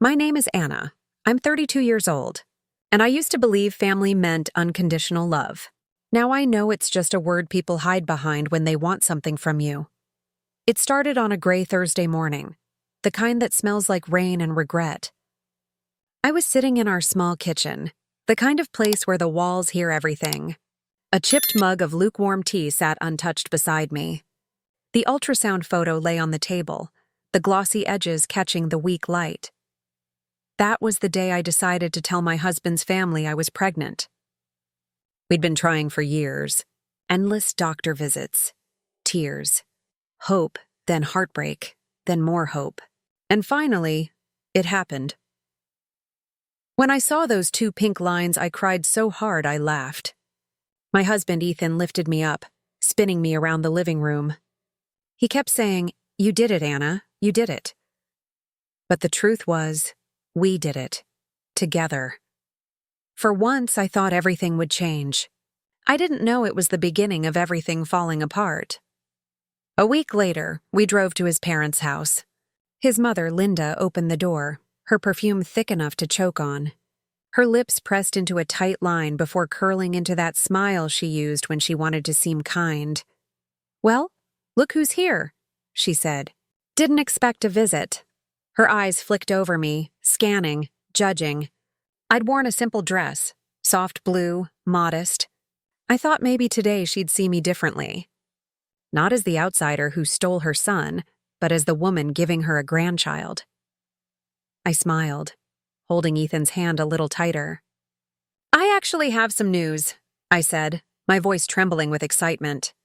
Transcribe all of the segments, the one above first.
My name is Anna. I'm 32 years old, and I used to believe family meant unconditional love. Now I know it's just a word people hide behind when they want something from you. It started on a gray Thursday morning, the kind that smells like rain and regret. I was sitting in our small kitchen, the kind of place where the walls hear everything. A chipped mug of lukewarm tea sat untouched beside me. The ultrasound photo lay on the table, the glossy edges catching the weak light. That was the day I decided to tell my husband's family I was pregnant. We'd been trying for years. Endless doctor visits. Tears. Hope, then heartbreak, then more hope. And finally, it happened. When I saw those two pink lines, I cried so hard I laughed. My husband, Ethan, lifted me up, spinning me around the living room. He kept saying, "You did it, Anna, you did it." But the truth was, we did it. Together. For once, I thought everything would change. I didn't know it was the beginning of everything falling apart. A week later, we drove to his parents' house. His mother, Linda, opened the door, her perfume thick enough to choke on. Her lips pressed into a tight line before curling into that smile she used when she wanted to seem kind. "Well, look who's here," she said. "Didn't expect a visit." Her eyes flicked over me, scanning, judging. I'd worn a simple dress, soft blue, modest. I thought maybe today she'd see me differently. Not as the outsider who stole her son, but as the woman giving her a grandchild. I smiled, holding Ethan's hand a little tighter. "I actually have some news," I said, my voice trembling with excitement.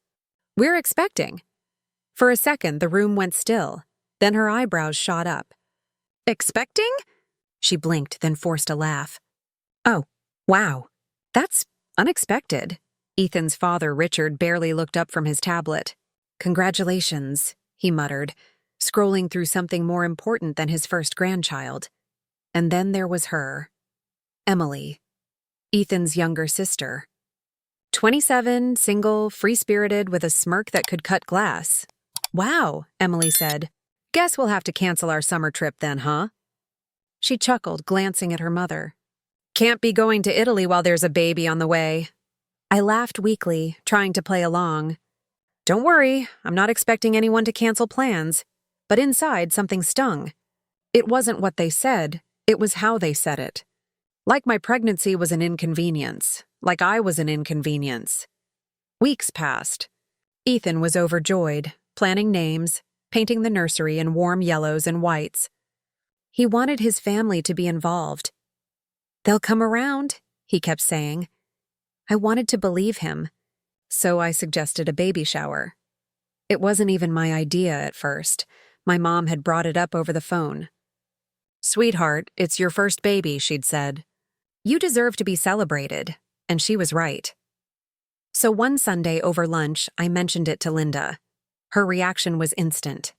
"We're expecting." For a second, the room went still, then her eyebrows shot up. "Expecting?" She blinked, then forced a laugh. "Oh, wow. That's unexpected." Ethan's father, Richard, barely looked up from his tablet. "Congratulations," he muttered, scrolling through something more important than his first grandchild. And then there was her. Emily. Ethan's younger sister. 27, single, free-spirited, with a smirk that could cut glass. "Wow," Emily said. "Guess we'll have to cancel our summer trip then, huh?" She chuckled, glancing at her mother. "Can't be going to Italy while there's a baby on the way." I laughed weakly, trying to play along. "Don't worry, I'm not expecting anyone to cancel plans." But inside, something stung. It wasn't what they said, it was how they said it. Like my pregnancy was an inconvenience, like I was an inconvenience. Weeks passed. Ethan was overjoyed, planning names, painting the nursery in warm yellows and whites. He wanted his family to be involved. "They'll come around," he kept saying. I wanted to believe him, so I suggested a baby shower. It wasn't even my idea at first. My mom had brought it up over the phone. "Sweetheart, it's your first baby," she'd said. "You deserve to be celebrated," and she was right. So one Sunday over lunch, I mentioned it to Linda. Her reaction was instant.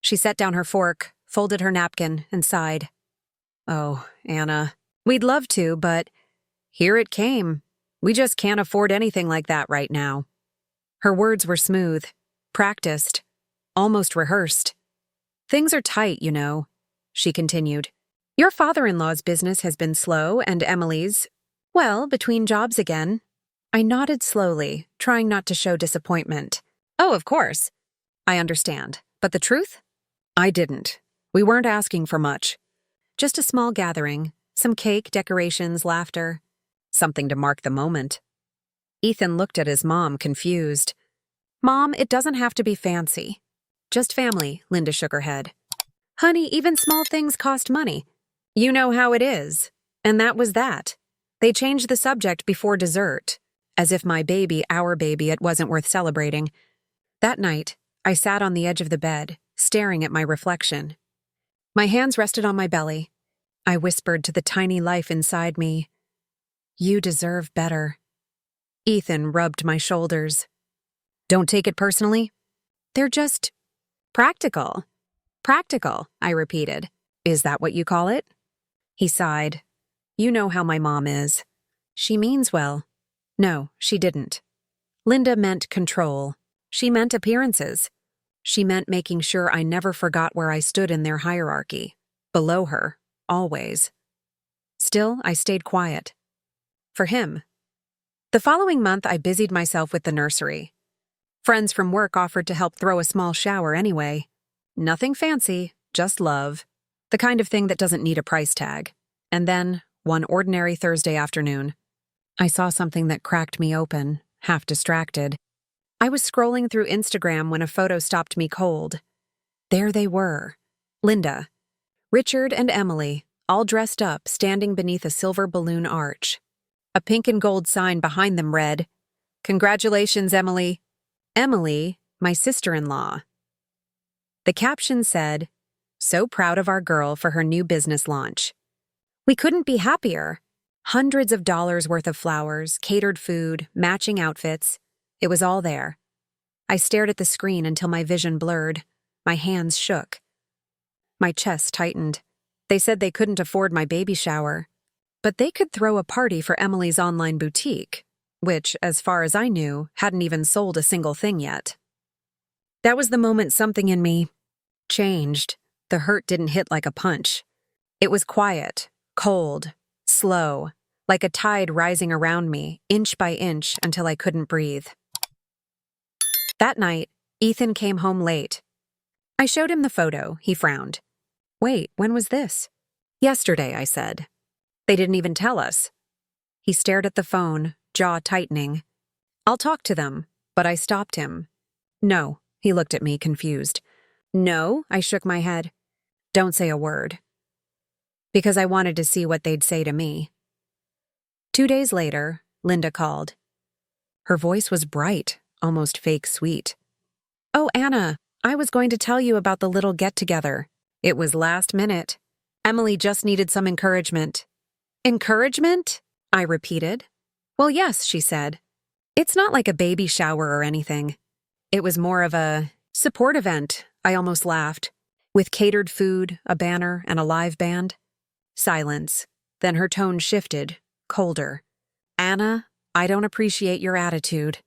She set down her fork, folded her napkin, and sighed. "Oh, Anna, we'd love to, but here it came. We just can't afford anything like that right now." Her words were smooth, practiced, almost rehearsed. "Things are tight, you know," she continued. "Your father-in-law's business has been slow, and Emily's, well, between jobs again." I nodded slowly, trying not to show disappointment. "Oh, of course. I understand. But the truth? I didn't. We weren't asking for much. Just a small gathering, some cake, decorations, laughter. Something to mark the moment." Ethan looked at his mom, confused. "Mom, it doesn't have to be fancy. Just family," Linda shook her head. "Honey, even small things cost money. You know how it is." And that was that. They changed the subject before dessert, as if my baby, our baby, it wasn't worth celebrating. That night, I sat on the edge of the bed, staring at my reflection. My hands rested on my belly. I whispered to the tiny life inside me, "You deserve better." Ethan rubbed my shoulders. "Don't take it personally. They're just practical." "Practical," I repeated. "Is that what you call it?" He sighed. "You know how my mom is. She means well." No, she didn't. Linda meant control. She meant appearances. She meant making sure I never forgot where I stood in their hierarchy. Below her. always. Still, I stayed quiet. For him. The following month, I busied myself with the nursery. Friends from work offered to help throw a small shower anyway. Nothing fancy, just love. The kind of thing that doesn't need a price tag. And then, one ordinary Thursday afternoon, I saw something that cracked me open, half distracted. I was scrolling through Instagram when a photo stopped me cold. There they were. Linda, Richard, and Emily, all dressed up, standing beneath a silver balloon arch. A pink and gold sign behind them read, "Congratulations, Emily." Emily, my sister-in-law. The caption said, "So proud of our girl for her new business launch." We couldn't be happier. Hundreds of dollars worth of flowers, catered food, matching outfits. It was all there. I stared at the screen until my vision blurred. My hands shook. My chest tightened. They said they couldn't afford my baby shower, but they could throw a party for Emily's online boutique, which, as far as I knew, hadn't even sold a single thing yet. That was the moment something in me changed. The hurt didn't hit like a punch. It was quiet, cold, slow, like a tide rising around me, inch by inch, until I couldn't breathe. That night, Ethan came home late. I showed him the photo. He frowned. "Wait, when was this?" "Yesterday," I said. "They didn't even tell us." He stared at the phone, jaw tightening. "I'll talk to them," but I stopped him. "No," he looked at me, confused. "No," I shook my head. "Don't say a word." Because I wanted to see what they'd say to me. 2 days later, Linda called. Her voice was bright, almost fake sweet. "Oh, Anna, I was going to tell you about the little get-together. It was last minute. Emily just needed some encouragement." "Encouragement?" I repeated. "Well, yes," she said. "It's not like a baby shower or anything. It was more of a support event," I almost laughed, "with catered food, a banner, and a live band." Silence. Then her tone shifted, colder. "Anna, I don't appreciate your attitude.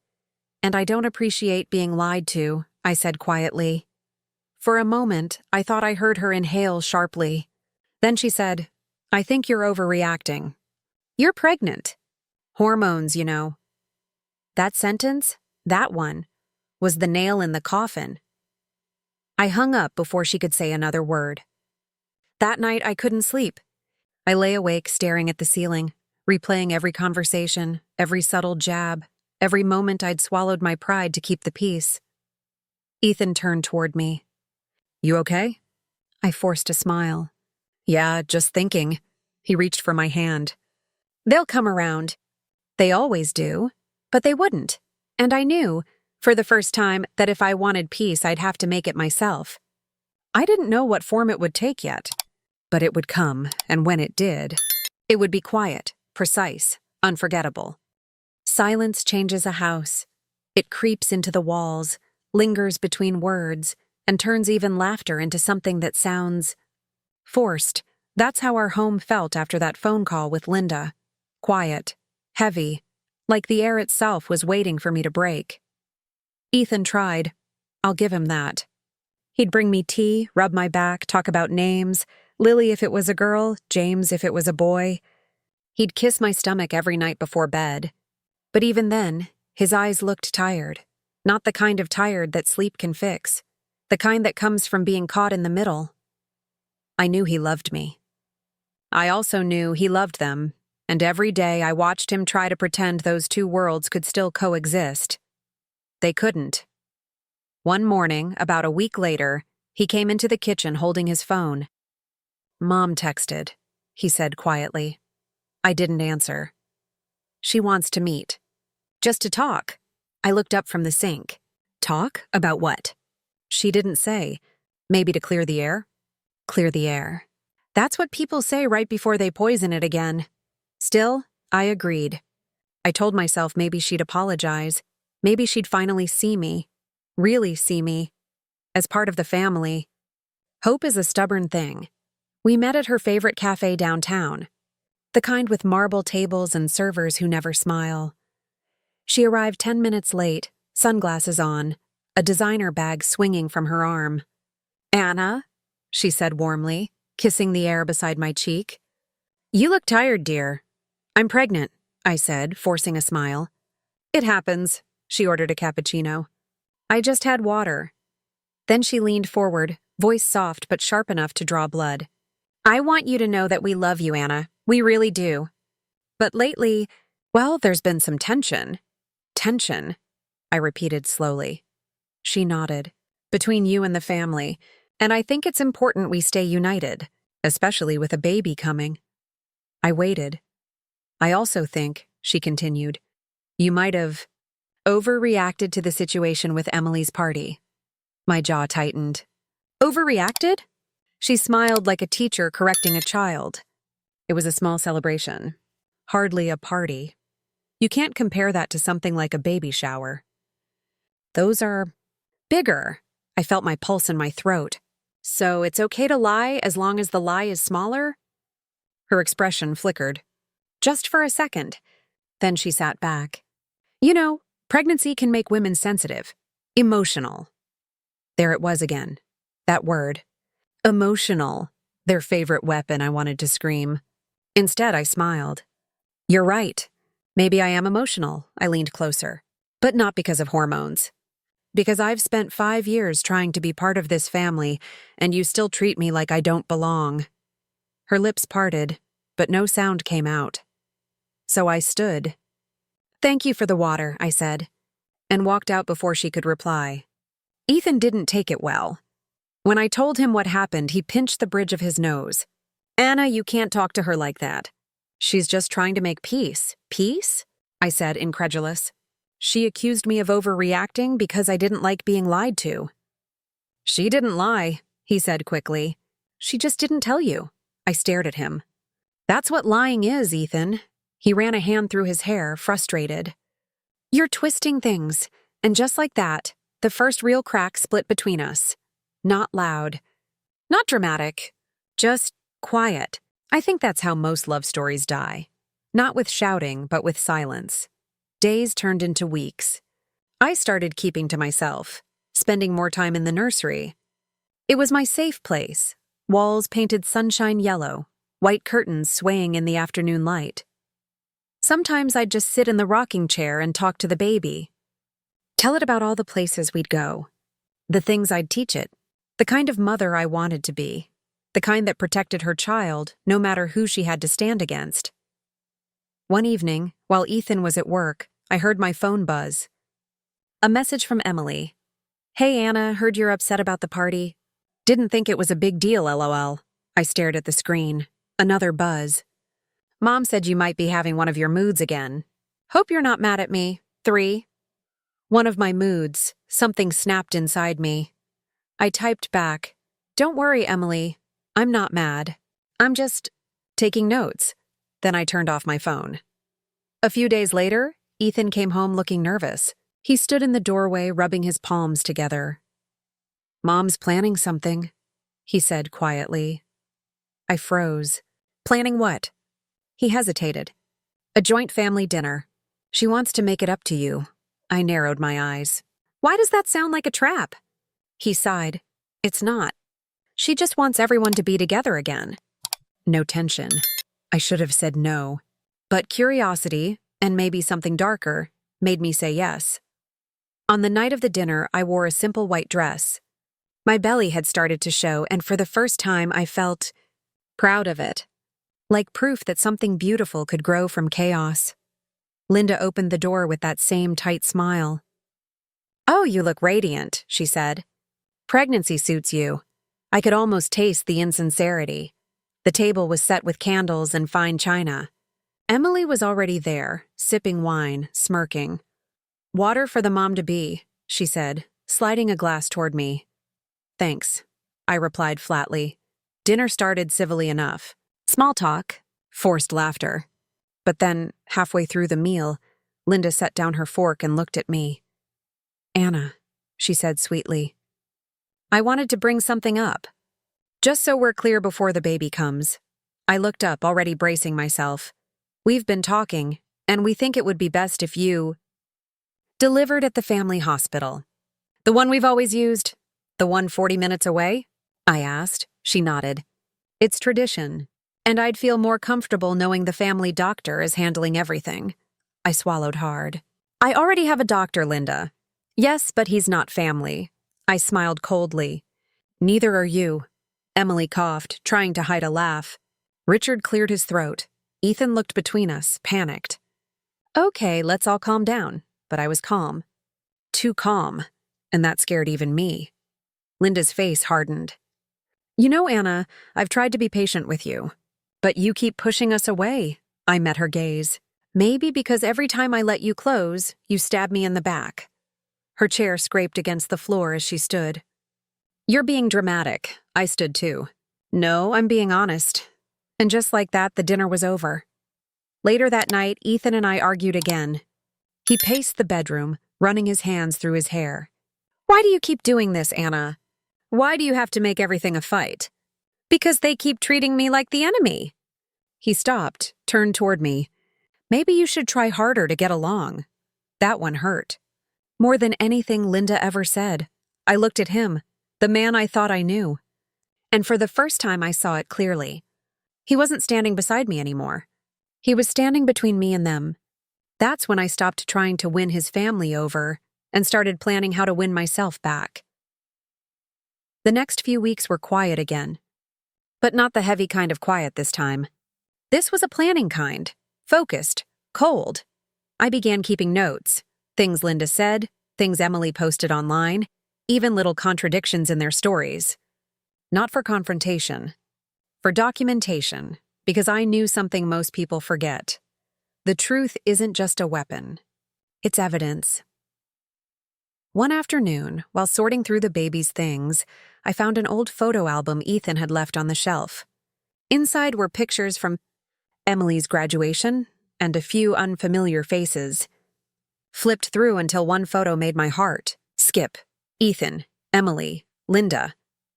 And I don't appreciate being lied to," I said quietly. For a moment, I thought I heard her inhale sharply. Then she said, "I think you're overreacting. You're pregnant. Hormones, you know." That sentence, that one, was the nail in the coffin. I hung up before she could say another word. That night, I couldn't sleep. I lay awake staring at the ceiling, replaying every conversation, every subtle jab, every moment I'd swallowed my pride to keep the peace. Ethan turned toward me. "You okay?" I forced a smile. "Yeah, just thinking." He reached for my hand. "They'll come around." They always do. But they wouldn't. And I knew, for the first time, that if I wanted peace, I'd have to make it myself. I didn't know what form it would take yet. But it would come, and when it did, it would be quiet, precise, unforgettable. Silence changes a house. It creeps into the walls, lingers between words, and turns even laughter into something that sounds forced. That's how our home felt after that phone call with Linda. Quiet, heavy, like the air itself was waiting for me to break. Ethan tried. I'll give him that. He'd bring me tea, rub my back, talk about names, Lily if it was a girl, James if it was a boy. He'd kiss my stomach every night before bed. But even then, his eyes looked tired. Not the kind of tired that sleep can fix. The kind that comes from being caught in the middle. I knew he loved me. I also knew he loved them, and every day I watched him try to pretend those two worlds could still coexist. They couldn't. One morning, about a week later, he came into the kitchen holding his phone. "Mom texted," he said quietly. I didn't answer. "She wants to meet. Just to talk." I looked up from the sink. "Talk? About what?" She didn't say. "Maybe to clear the air?" Clear the air. That's what people say right before they poison it again. Still, I agreed. I told myself maybe she'd apologize. Maybe she'd finally see me. Really see me. As part of the family. Hope is a stubborn thing. We met at her favorite cafe downtown. The kind with marble tables and servers who never smile. She arrived 10 minutes late, sunglasses on, a designer bag swinging from her arm. "Anna," she said warmly, kissing the air beside my cheek. "You look tired, dear." "I'm pregnant," I said, forcing a smile. "It happens," she ordered a cappuccino. "I just had water." Then she leaned forward, voice soft but sharp enough to draw blood. "I want you to know that we love you, Anna. We really do. But lately, well, there's been some tension." "Tension," I repeated slowly. She nodded. "Between you and the family, and I think it's important we stay united, especially with a baby coming." I waited. "I also think," she continued, "you might have overreacted to the situation with Emily's party." My jaw tightened. "Overreacted?" She smiled like a teacher correcting a child. "It was a small celebration. Hardly a party. You can't compare that to something like a baby shower. Those are bigger." I felt my pulse in my throat. "So it's okay to lie as long as the lie is smaller?" Her expression flickered. Just for a second. Then she sat back. "You know, pregnancy can make women sensitive. Emotional." There it was again. That word. Emotional. Their favorite weapon, I wanted to scream. Instead, I smiled. "You're right. Maybe I am emotional," I leaned closer. "But not because of hormones. Because I've spent 5 years trying to be part of this family, and you still treat me like I don't belong." Her lips parted, but no sound came out. So I stood. "Thank you for the water," I said, and walked out before she could reply. Ethan didn't take it well. When I told him what happened, he pinched the bridge of his nose. "Anna, you can't talk to her like that. She's just trying to make peace." "Peace?" I said, incredulous. "She accused me of overreacting because I didn't like being lied to." "She didn't lie," he said quickly. "She just didn't tell you." I stared at him. "That's what lying is, Ethan." He ran a hand through his hair, frustrated. "You're twisting things." And just like that, the first real crack split between us. Not loud. Not dramatic. Just quiet. I think that's how most love stories die. Not with shouting, but with silence. Days turned into weeks. I started keeping to myself, spending more time in the nursery. It was my safe place. Walls painted sunshine yellow, white curtains swaying in the afternoon light. Sometimes I'd just sit in the rocking chair and talk to the baby. Tell it about all the places we'd go. The things I'd teach it. The kind of mother I wanted to be. The kind that protected her child, no matter who she had to stand against. One evening, while Ethan was at work, I heard my phone buzz. A message from Emily. "Hey Anna, heard you're upset about the party. Didn't think it was a big deal, LOL." I stared at the screen. Another buzz. "Mom said you might be having one of your moods again. Hope you're not mad at me. 3. One of my moods. Something snapped inside me. I typed back, "Don't worry, Emily. I'm not mad. I'm just taking notes." Then I turned off my phone. A few days later, Ethan came home looking nervous. He stood in the doorway, rubbing his palms together. "Mom's planning something," he said quietly. I froze. "Planning what?" He hesitated. "A joint family dinner. She wants to make it up to you." I narrowed my eyes. "Why does that sound like a trap?" He sighed. "It's not. She just wants everyone to be together again." No tension. I should have said no. But curiosity, and maybe something darker, made me say yes. On the night of the dinner, I wore a simple white dress. My belly had started to show, and for the first time I felt proud of it. Like proof that something beautiful could grow from chaos. Linda opened the door with that same tight smile. "Oh, you look radiant," she said. "Pregnancy suits you." I could almost taste the insincerity. The table was set with candles and fine china. Emily was already there, sipping wine, smirking. "Water for the mom-to-be," she said, sliding a glass toward me. "Thanks," I replied flatly. Dinner started civilly enough. Small talk, forced laughter. But then, halfway through the meal, Linda set down her fork and looked at me. "Anna," she said sweetly, "I wanted to bring something up. Just so we're clear before the baby comes." I looked up, already bracing myself. "We've been talking, and we think it would be best if you delivered at the family hospital." "The one we've always used? The one 40 minutes away?" I asked. She nodded. It's tradition, and I'd feel more comfortable knowing the family doctor is handling everything. I swallowed hard. I already have a doctor, Linda. Yes, but he's not family. I smiled coldly. Neither are you. Emily coughed, trying to hide a laugh. Richard cleared his throat. Ethan looked between us, panicked. Okay, let's all calm down. But I was calm. Too calm. And that scared even me. Linda's face hardened. You know, Anna, I've tried to be patient with you. But you keep pushing us away. I met her gaze. Maybe because every time I let you close, you stab me in the back. Her chair scraped against the floor as she stood. You're being dramatic. I stood too. No, I'm being honest. And just like that, the dinner was over. Later that night, Ethan and I argued again. He paced the bedroom, running his hands through his hair. Why do you keep doing this, Anna? Why do you have to make everything a fight? Because they keep treating me like the enemy. He stopped, turned toward me. Maybe you should try harder to get along. That one hurt. More than anything Linda ever said. I looked at him, the man I thought I knew. And for the first time I saw it clearly. He wasn't standing beside me anymore. He was standing between me and them. That's when I stopped trying to win his family over and started planning how to win myself back. The next few weeks were quiet again. But not the heavy kind of quiet this time. This was a planning kind, focused, cold. I began keeping notes, things Linda said, things Emily posted online, even little contradictions in their stories. Not for confrontation, for documentation, because I knew something most people forget. The truth isn't just a weapon. It's evidence. One afternoon, while sorting through the baby's things, I found an old photo album Ethan had left on the shelf. Inside were pictures from Emily's graduation and a few unfamiliar faces. Flipped through until one photo made my heart skip. Ethan, Emily, Linda,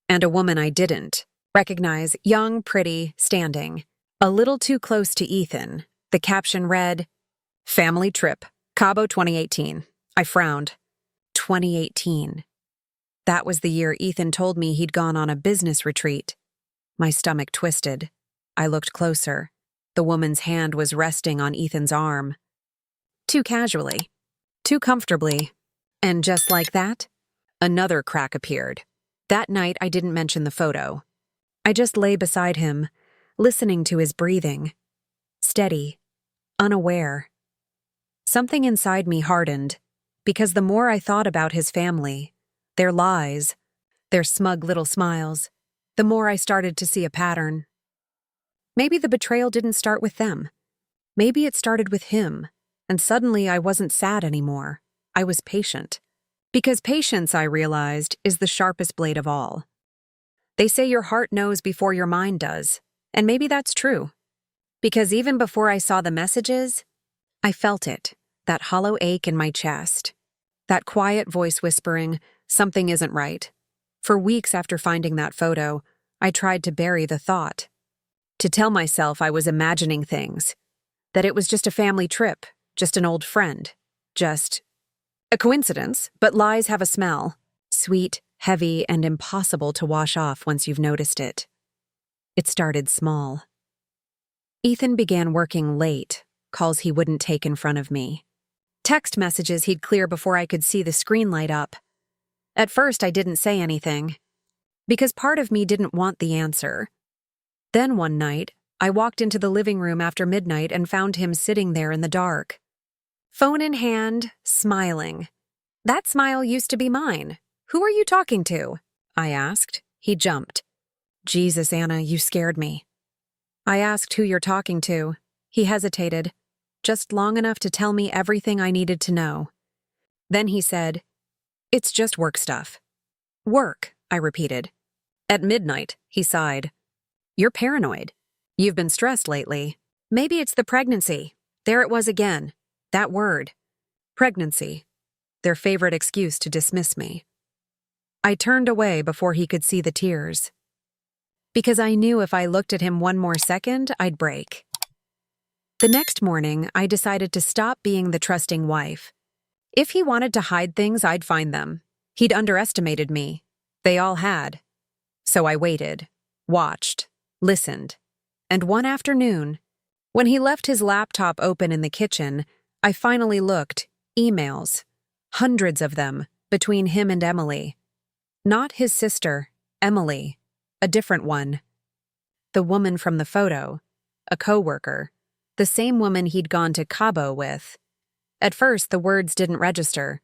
and a woman I didn't recognize, young, pretty, standing. A little too close to Ethan. The caption read, Family Trip, Cabo 2018. I frowned. 2018. That was the year Ethan told me he'd gone on a business retreat. My stomach twisted. I looked closer. The woman's hand was resting on Ethan's arm. Too casually. Too comfortably. And just like that, another crack appeared. That night I didn't mention the photo. I just lay beside him, listening to his breathing. Steady. Unaware. Something inside me hardened, because the more I thought about his family, their lies, their smug little smiles, the more I started to see a pattern. Maybe the betrayal didn't start with them. Maybe it started with him, and suddenly I wasn't sad anymore. I was patient. Because patience, I realized, is the sharpest blade of all. They say your heart knows before your mind does, and maybe that's true. Because even before I saw the messages, I felt it, that hollow ache in my chest. That quiet voice whispering, something isn't right. For weeks after finding that photo, I tried to bury the thought. To tell myself I was imagining things. That it was just a family trip, just an old friend. Just a coincidence, but lies have a smell. Sweet, heavy, and impossible to wash off once you've noticed it. It started small. Ethan began working late, calls he wouldn't take in front of me. Text messages he'd clear before I could see the screen light up. At first, I didn't say anything, because part of me didn't want the answer. Then one night, I walked into the living room after midnight and found him sitting there in the dark. Phone in hand, smiling. That smile used to be mine. Who are you talking to? I asked. He jumped. Jesus, Anna, you scared me. I asked who you're talking to. He hesitated, just long enough to tell me everything I needed to know. Then he said, It's just work stuff. Work, I repeated. At midnight, he sighed. You're paranoid. You've been stressed lately. Maybe it's the pregnancy. There it was again. That word. Pregnancy. Their favorite excuse to dismiss me. I turned away before he could see the tears. Because I knew if I looked at him one more second, I'd break. The next morning, I decided to stop being the trusting wife. If he wanted to hide things, I'd find them. He'd underestimated me. They all had. So I waited, watched, listened. And one afternoon, when he left his laptop open in the kitchen, I finally looked. Emails. Hundreds of them, between him and Emily. Not his sister, Emily. A different one. The woman from the photo. A coworker. The same woman he'd gone to Cabo with. At first, the words didn't register.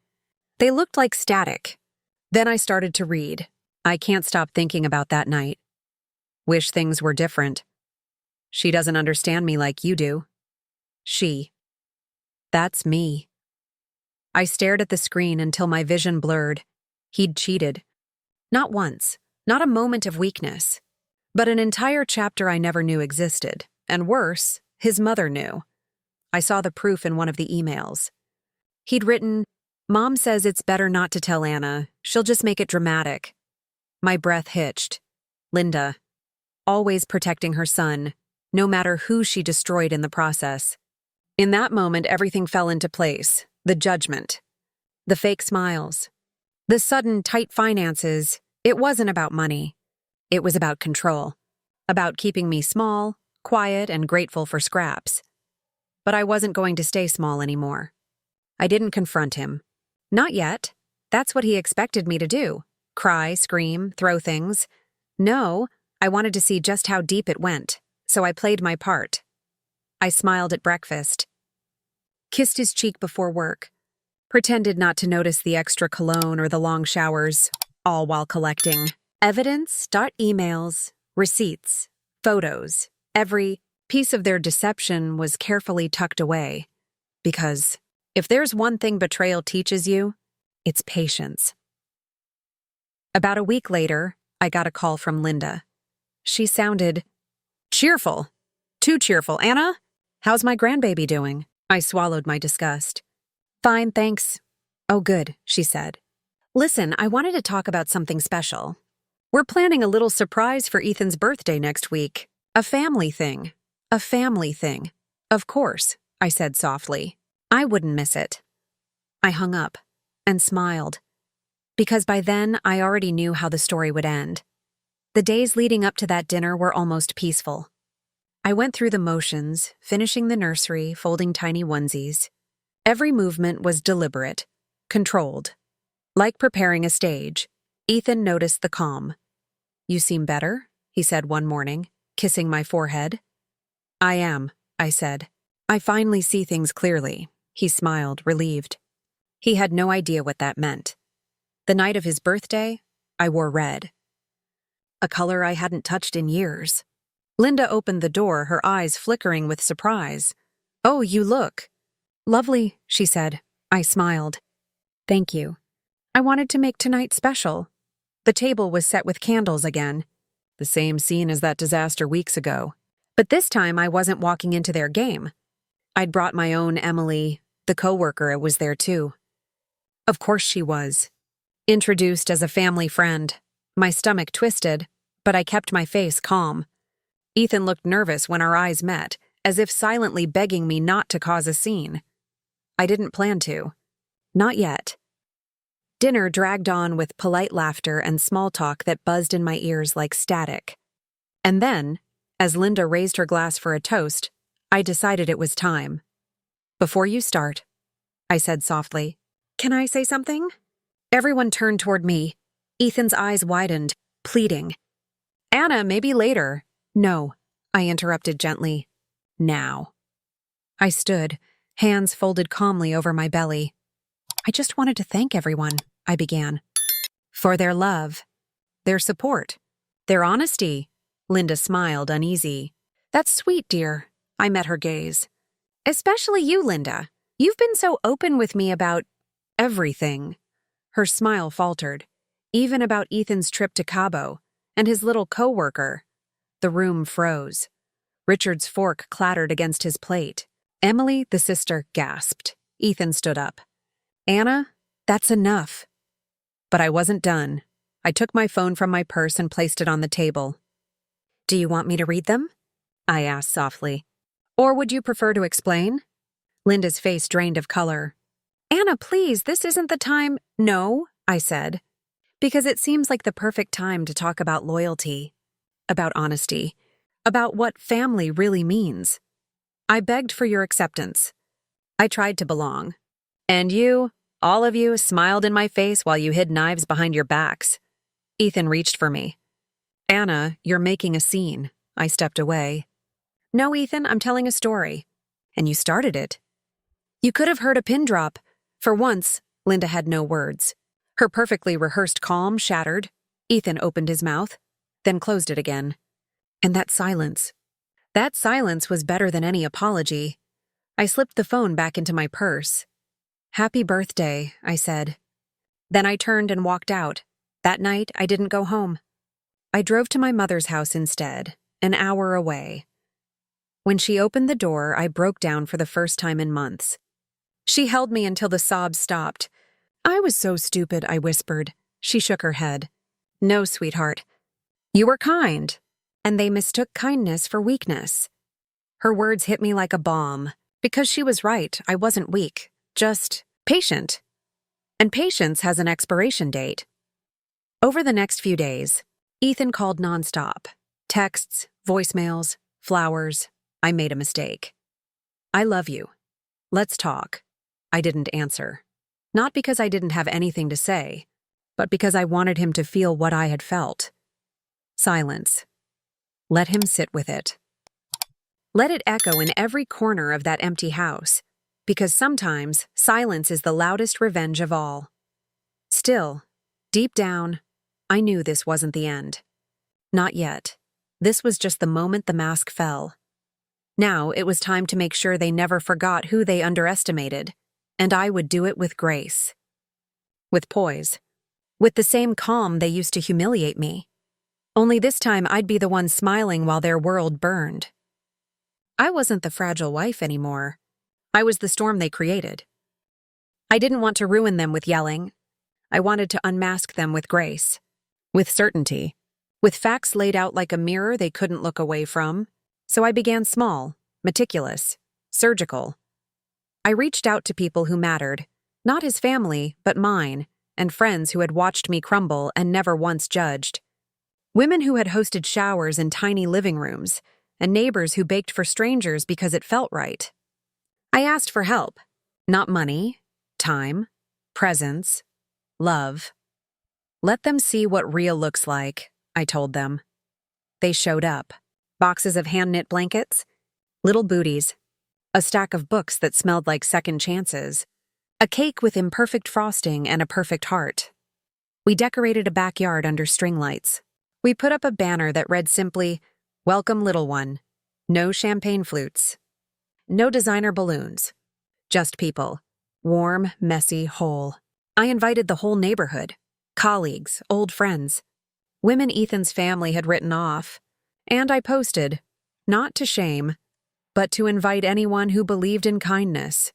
They looked like static. Then I started to read. I can't stop thinking about that night. Wish things were different. She doesn't understand me like you do. She. That's me. I stared at the screen until my vision blurred. He'd cheated. Not once, not a moment of weakness, but an entire chapter I never knew existed, and worse, his mother knew. I saw the proof in one of the emails. He'd written, "Mom says it's better not to tell Anna. She'll just make it dramatic." My breath hitched. Linda. Always protecting her son, no matter who she destroyed in the process. In that moment, everything fell into place. The judgment. The fake smiles. The sudden tight finances. It wasn't about money. It was about control. About keeping me small, quiet, and grateful for scraps. But I wasn't going to stay small anymore. I didn't confront him. Not yet. That's what he expected me to do. Cry, scream, throw things. No, I wanted to see just how deep it went, so I played my part. I smiled at breakfast. Kissed his cheek before work. Pretended not to notice the extra cologne or the long showers, all while collecting evidence, emails, receipts, photos. Every piece of their deception was carefully tucked away. Because if there's one thing betrayal teaches you, it's patience. About a week later, I got a call from Linda. She sounded cheerful. Too cheerful. "Anna, how's my grandbaby doing?" I swallowed my disgust. "Fine, thanks." "Oh, good," she said. "Listen, I wanted to talk about something special. We're planning a little surprise for Ethan's birthday next week. A family thing. A family thing." "Of course," I said softly. "I wouldn't miss it." I hung up and smiled. Because by then, I already knew how the story would end. The days leading up to that dinner were almost peaceful. I went through the motions, finishing the nursery, folding tiny onesies. Every movement was deliberate, controlled. Like preparing a stage, Ethan noticed the calm. "You seem better," he said one morning, kissing my forehead. "I am," I said. "I finally see things clearly." He smiled, relieved. He had no idea what that meant. The night of his birthday, I wore red. A color I hadn't touched in years. Linda opened the door, her eyes flickering with surprise. "Oh, you look lovely," she said. I smiled. "Thank you. I wanted to make tonight special." The table was set with candles again. The same scene as that disaster weeks ago. But this time I wasn't walking into their game. I'd brought my own Emily. The coworker was there too. Of course she was. Introduced as a family friend. My stomach twisted, but I kept my face calm. Ethan looked nervous when our eyes met, as if silently begging me not to cause a scene. I didn't plan to. Not yet. Dinner dragged on with polite laughter and small talk that buzzed in my ears like static. And then, as Linda raised her glass for a toast, I decided it was time. "Before you start," I said softly, "can I say something?" Everyone turned toward me. Ethan's eyes widened, pleading. "Anna, maybe later." "No," I interrupted gently. "Now." I stood, hands folded calmly over my belly. "I just wanted to thank everyone," I began. "For their love, their support, their honesty." Linda smiled, uneasy. "That's sweet, dear." I met her gaze. "Especially you, Linda. You've been so open with me about everything." Her smile faltered, even about Ethan's trip to Cabo and his little coworker. The room froze. Richard's fork clattered against his plate. Emily, the sister, gasped. Ethan stood up. "Anna, that's enough." But I wasn't done. I took my phone from my purse and placed it on the table. "Do you want me to read them?" I asked softly. "Or would you prefer to explain?" Linda's face drained of color. "Anna, please, this isn't the time." "No," I said, "because it seems like the perfect time to talk about loyalty, about honesty, about what family really means. I begged for your acceptance. I tried to belong. And you, all of you, smiled in my face while you hid knives behind your backs. Ethan reached for me. Anna, you're making a scene. I stepped away. No, Ethan, I'm telling a story. And you started it. You could have heard a pin drop. For once, Linda had no words. Her perfectly rehearsed calm shattered. Ethan opened his mouth, then closed it again. And that silence was better than any apology. I slipped the phone back into my purse. Happy birthday, I said. Then I turned and walked out. That night, I didn't go home. I drove to my mother's house instead, an hour away. When she opened the door, I broke down for the first time in months. She held me until the sobs stopped. I was so stupid, I whispered. She shook her head. No, sweetheart. You were kind, and they mistook kindness for weakness. Her words hit me like a bomb. Because she was right, I wasn't weak, just patient. And patience has an expiration date. Over the next few days, Ethan called nonstop. Texts, voicemails, flowers. I made a mistake. I love you. Let's talk. I didn't answer. Not because I didn't have anything to say, but because I wanted him to feel what I had felt. Silence. Let him sit with it. Let it echo in every corner of that empty house, because sometimes silence is the loudest revenge of all. Still, deep down, I knew this wasn't the end. Not yet. This was just the moment the mask fell. Now it was time to make sure they never forgot who they underestimated, and I would do it with grace. With poise. With the same calm they used to humiliate me. Only this time I'd be the one smiling while their world burned. I wasn't the fragile wife anymore. I was the storm they created. I didn't want to ruin them with yelling. I wanted to unmask them with grace. With certainty. With facts laid out like a mirror they couldn't look away from. So I began small, meticulous, surgical. I reached out to people who mattered, not his family, but mine, and friends who had watched me crumble and never once judged. Women who had hosted showers in tiny living rooms, and neighbors who baked for strangers because it felt right. I asked for help. Not money, time, presence, love. Let them see what real looks like, I told them. They showed up. Boxes of hand-knit blankets, little booties, a stack of books that smelled like second chances, a cake with imperfect frosting and a perfect heart. We decorated a backyard under string lights. We put up a banner that read simply, "Welcome, little one. No champagne flutes. No designer balloons. Just people. Warm, messy, whole." I invited the whole neighborhood, colleagues, old friends, women Ethan's family had written off, and I posted, not to shame, but to invite anyone who believed in kindness.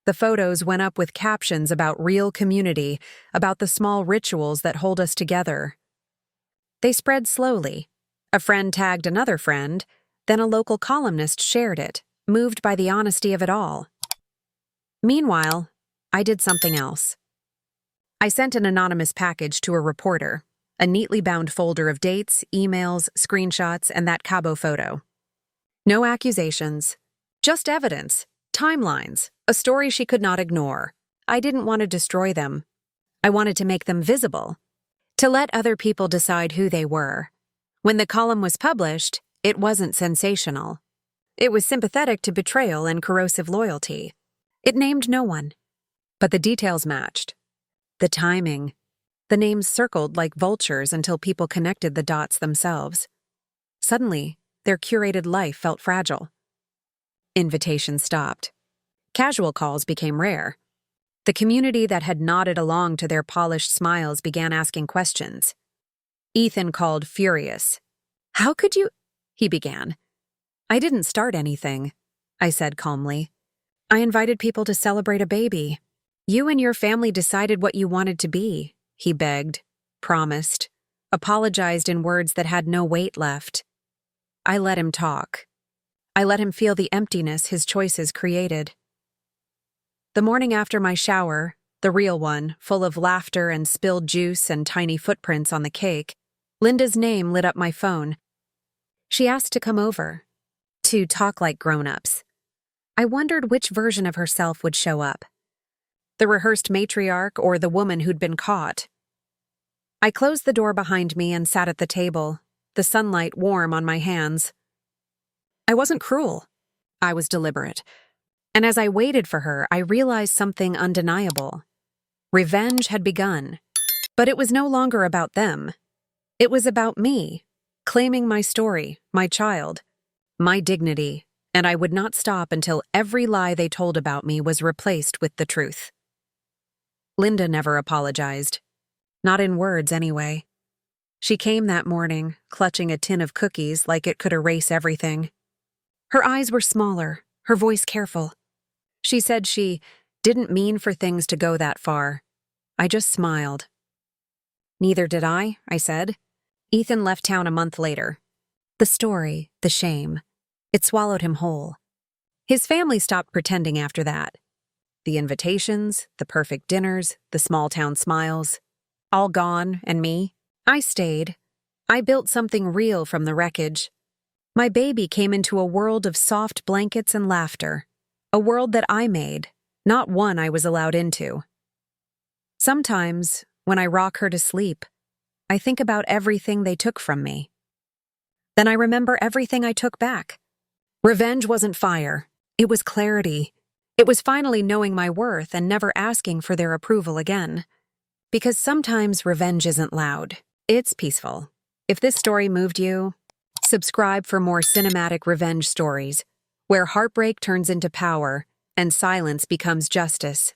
The photos went up with captions about real community, about the small rituals that hold us together. They spread slowly. A friend tagged another friend, then a local columnist shared it, moved by the honesty of it all. Meanwhile, I did something else. I sent an anonymous package to a reporter, a neatly bound folder of dates, emails, screenshots, and that Cabo photo. No accusations, just evidence, timelines, a story she could not ignore. I didn't want to destroy them. I wanted to make them visible, to let other people decide who they were. When the column was published, it wasn't sensational. It was sympathetic to betrayal and corrosive loyalty. It named no one. But the details matched. The timing. The names circled like vultures until people connected the dots themselves. Suddenly, their curated life felt fragile. Invitations stopped. Casual calls became rare. The community that had nodded along to their polished smiles began asking questions. Ethan called furious. "How could you—" he began. "I didn't start anything," I said calmly. "I invited people to celebrate a baby. You and your family decided what you wanted to be," he begged, promised, apologized in words that had no weight left. I let him talk. I let him feel the emptiness his choices created. The morning after my shower, the real one, full of laughter and spilled juice and tiny footprints on the cake, Linda's name lit up my phone. She asked to come over, to talk like grown-ups. I wondered which version of herself would show up. The rehearsed matriarch or the woman who'd been caught. I closed the door behind me and sat at the table, the sunlight warm on my hands. I wasn't cruel. I was deliberate. And as I waited for her, I realized something undeniable. Revenge had begun. But it was no longer about them. It was about me, claiming my story, my child, my dignity, and I would not stop until every lie they told about me was replaced with the truth. Linda never apologized. Not in words, anyway. She came that morning, clutching a tin of cookies like it could erase everything. Her eyes were smaller, her voice careful. She said she didn't mean for things to go that far. I just smiled. Neither did I said. Ethan left town a month later. The story, the shame, it swallowed him whole. His family stopped pretending after that. The invitations, the perfect dinners, the small-town smiles, all gone, and me? I stayed. I built something real from the wreckage. My baby came into a world of soft blankets and laughter, a world that I made, not one I was allowed into. Sometimes, when I rock her to sleep, I think about everything they took from me. Then I remember everything I took back. Revenge wasn't fire. It was clarity. It was finally knowing my worth and never asking for their approval again. Because sometimes revenge isn't loud. It's peaceful. If this story moved you, subscribe for more cinematic revenge stories, where heartbreak turns into power and silence becomes justice.